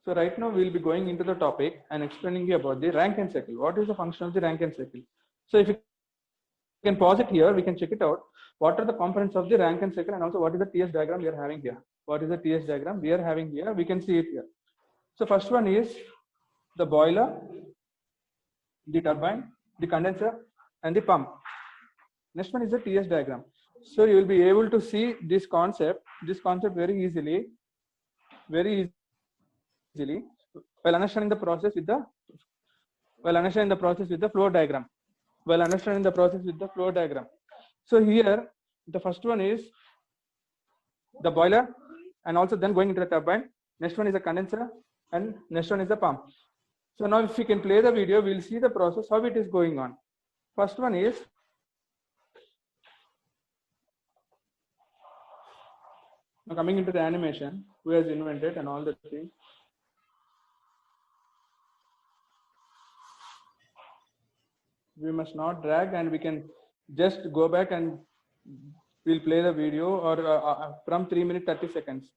So right now we'll be going into the topic and explaining you about the Rankine cycle. What is the function of the Rankine cycle? So if you can pause it here, we can check it out. What are the components of the Rankine cycle and also what is the TS diagram we are having here? What is the TS diagram we are having here? We can see it here. So first one is the boiler, the turbine, the condenser and the pump. Next one is the TS diagram. So you will be able to see this concept very easily while understanding the process with the flow diagram. So here the first one is the boiler and also then going into the turbine. Next one is the condenser and next one is the pump. So now if you can play the video, we'll see the process how it is going on. First one is now coming into the animation, who has invented and all the things. We must not drag and we can just go back and we'll play the video or from 3 minutes 30 seconds.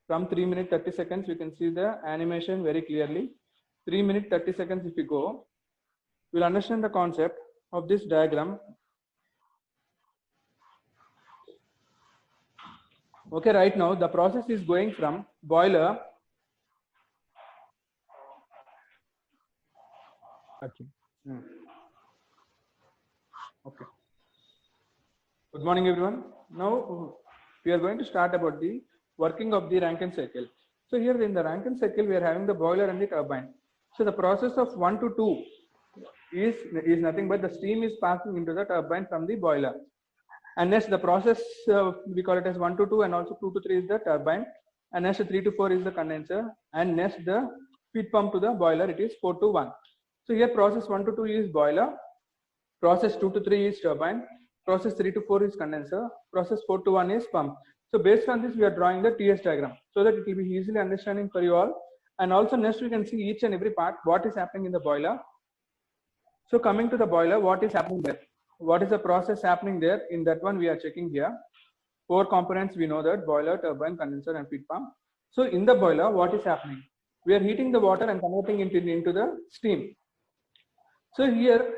From 3 minutes 30 seconds, you can see the animation very clearly. 3 minutes 30 seconds if you go, we'll understand the concept of this diagram. Okay, right now the process is going from boiler. Okay. Okay. Good morning, everyone. Now we are going to start about the working of the Rankine cycle. So here in the Rankine cycle, we are having the boiler and the turbine. So the process of 1 to 2 is nothing but the steam is passing into the turbine from the boiler. And next the process we call it as 1 to 2 and also 2 to 3 is the turbine. And next 3 to 4 is the condenser. And next the feed pump to the boiler, it is 4 to 1. So here process 1 to 2 is boiler. Process 2 to 3 is turbine. Process 3 to 4 is condenser. Process 4 to 1 is pump. So based on this, we are drawing the TS diagram so that it will be easily understanding for you all. And also next we can see each and every part, what is happening in the boiler. So coming to the boiler, what is happening there? What is the process happening there? In that one we are checking here. 4 components we know that: boiler, turbine, condenser and feed pump. So in the boiler, what is happening? We are heating the water and converting it into the steam. So here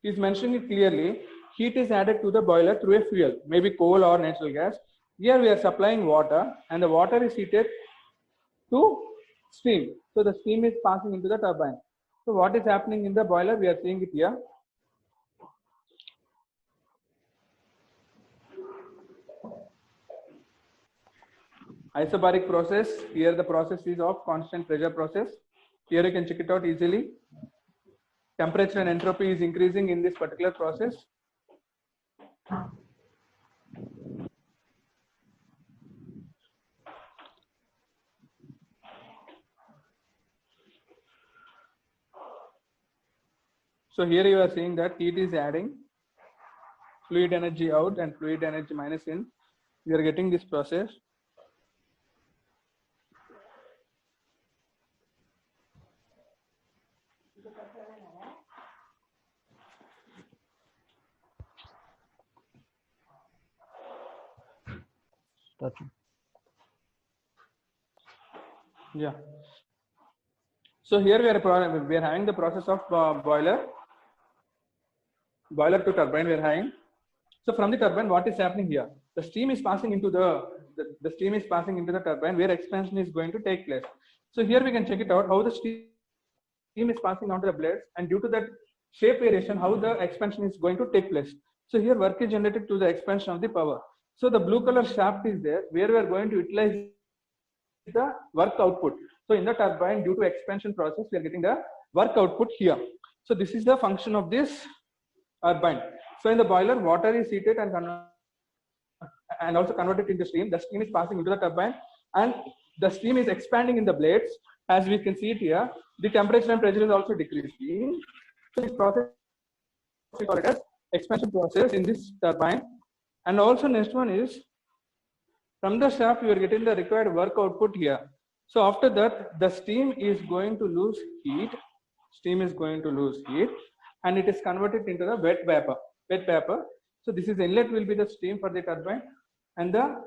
is mentioning it clearly. Heat is added to the boiler through a fuel, maybe coal or natural gas. Here we are supplying water and the water is heated to steam. So the steam is passing into the turbine. So what is happening in the boiler? We are seeing it here. Isobaric process. Here the process is of constant pressure process. Here you can check it out easily. Temperature and entropy is increasing in this particular process. So here you are seeing that heat is adding, fluid energy out and fluid energy minus in. We are getting this process. Yeah. So here we are having the process of boiler to turbine. We are having. So from the turbine, what is happening here? The steam is passing into the steam is passing into the turbine where expansion is going to take place. So here we can check it out how the steam is passing onto the blades, and due to that shape variation, how the expansion is going to take place. So here work is generated to the expansion of the power. So the blue color shaft is there where we are going to utilize the work output. So in the turbine, due to expansion process, we are getting the work output here. So this is the function of this turbine. So in the boiler, water is heated and also converted into steam. The steam is passing into the turbine and the steam is expanding in the blades. As we can see it here, the temperature and pressure is also decreasing. So this process we call it as expansion process in this turbine. And also next one is from the shaft you are getting the required work output here. So after that the steam is going to lose heat. Steam is going to lose heat and it is converted into the wet vapor. So this is inlet will be the steam for the turbine and the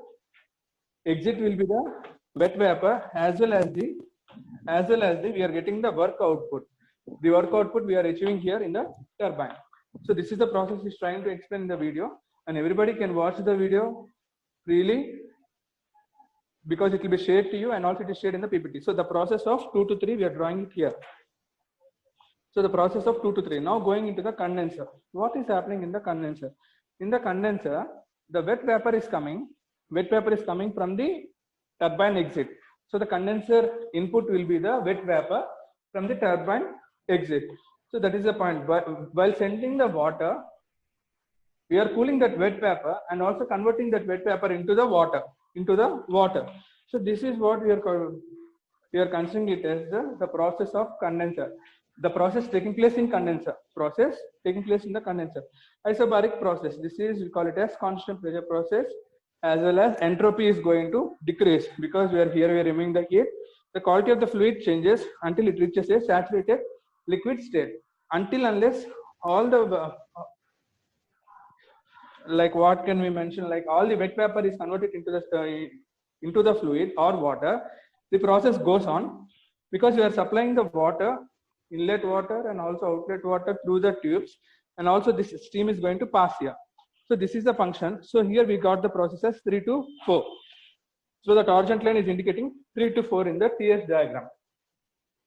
exit will be the wet vapor as well as the as well as we are getting the work output. The work output we are achieving here in the turbine. So this is the process he's trying to explain in the video, and everybody can watch the video freely because it will be shared to you, and also it is shared in the PPT. So the process of 2 to 3 we are drawing it here. So the process of 2 to 3. Now going into the condenser. What is happening in the condenser? In the condenser, the wet vapor is coming. Wet vapor is coming from the turbine exit. So the condenser input will be the wet vapor from the turbine exit. So that is the point. While sending the water, we are cooling that wet vapor and also converting that wet vapor into the water. So this is what we are considering it as the process of condenser. The process taking place in condenser. Process taking place in the condenser. Isobaric process. This is, we call it as constant pressure process, as well as entropy is going to decrease because we are removing the heat. The quality of the fluid changes until it reaches a saturated liquid state. Until unless all the like what can we mention, like all the wet vapor is converted into the fluid or water, the process goes on because we are supplying the water, inlet water and also outlet water through the tubes, and also this steam is going to pass here. So this is the function. So here we got the process as 3 to 4. So the tangent line is indicating 3 to 4 in the TS diagram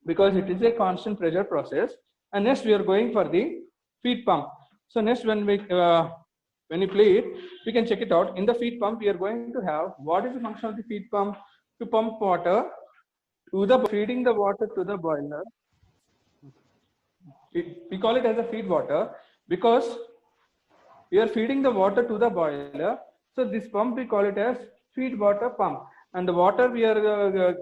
because it is a constant pressure process. And next we are going for the feed pump. So next when you play it, we can check it out. In the feed pump, we are going to have, what is the function of the feed pump? To pump water to the, feeding the water to the boiler. We call it as a feed water because we are feeding the water to the boiler. So this pump we call it as feed water pump, and the water we are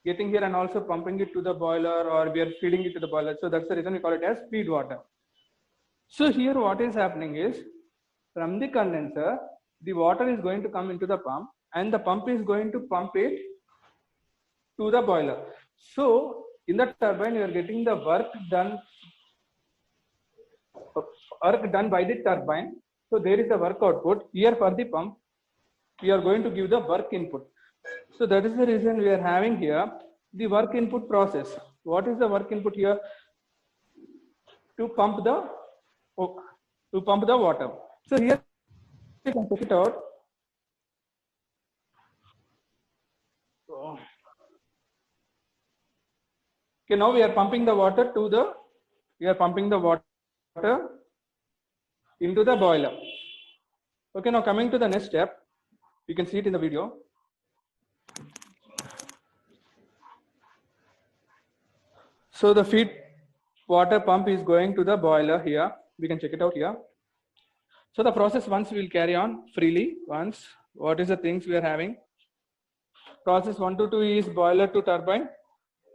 getting here and also pumping it to the boiler, or we are feeding it to the boiler. So that's the reason we call it as feed water. So here what is happening is, from the condenser, the water is going to come into the pump, and the pump is going to pump it to the boiler. So in the turbine, you are getting the work done by the turbine. So there is the work output. Here for the pump, we are going to give the work input. So that is the reason we are having here the work input process. What is the work input here? To pump the water. So here you can check it out. Okay, now we are pumping the water into the boiler. Okay, now coming to the next step, you can see it in the video. So the feed water pump is going to the boiler here. We can check it out here. So the process once we will carry on freely. Once, what is the things we are having? Process 1 to 2 is boiler to turbine,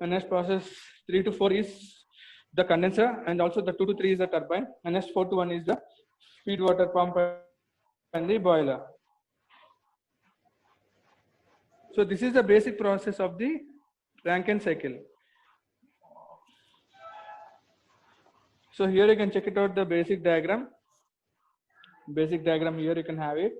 and next process 3 to 4 is the condenser, and also the 2 to 3 is the turbine, and next 4 to 1 is the feed water pump and the boiler. So this is the basic process of the Rankine cycle. So here you can check it out, the basic diagram. Basic diagram here you can have it.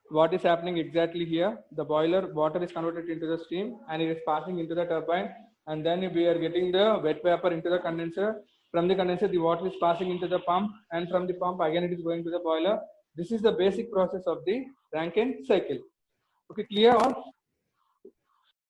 What is happening exactly here? The boiler water is converted into the steam and it is passing into the turbine, and then we are getting the wet vapor into the condenser. From the condenser, the water is passing into the pump, and from the pump again it is going to the boiler. This is the basic process of the Rankine cycle. Okay, clear all?